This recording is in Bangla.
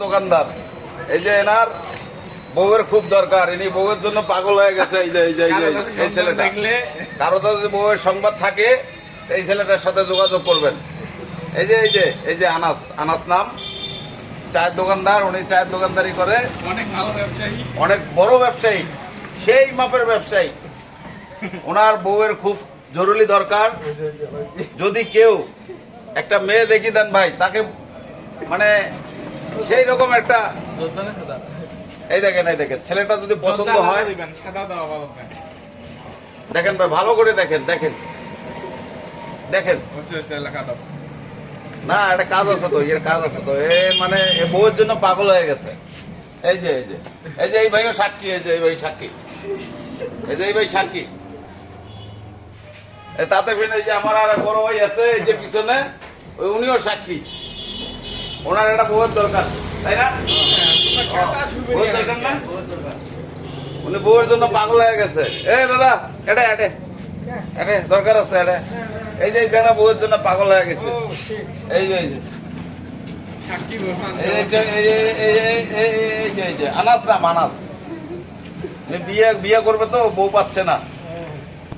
দোকানদার এই যে এনার বউয়ের খুব দরকার, ইনি বউয়ের জন্য পাগল হয়ে গেছে। এই ছেলেটা কারো যদি বউয়ের সংবাদ থাকে এই ছেলেটার সাথে যোগাযোগ করবেন। এই যে আনাস নাম, চায়ের দোকানদার। উনি চায়ের দোকানদারি করে, অনেক ভালো ব্যবসায়ী, অনেক বড় ব্যবসায়ী, সেই মাপের ব্যবসায়ী। ওনার বউয়ের খুব জরুরি দরকার। যদি কেউ একটা মেয়ে দেখি দেন ভাই, তাকে মানে সেই রকম একটা, এই দেখেন ছেলেটা যদি পছন্দ হয়, দেখেন ভাই ভালো করে দেখেন না, একটা কাজ আছে তো, এর কাজ আছে তো। মানে বউয়ের জন্য পাগল হয়ে গেছে। এই যে এই ভাইও সাক্ষী, এই ভাই সাক্ষী, এই ভাই সাক্ষী। তাতে এই যে আমার আর বড় ভাই আছে এই যে পিছনে, উনিও সাক্ষী। ওনার একটা বউয়ের দরকার, তাই না? বউয়ের দরকার না? উনি বউয়ের জন্য পাগল হয়ে গেছে। দাদা এটা দরকার আছে, এই যে জানা বউয়ের জন্য পাগল হয়ে গেছে। এই যে আনাস নাম, আনাস। বিয়ে করবে তো, বউ পাচ্ছে না।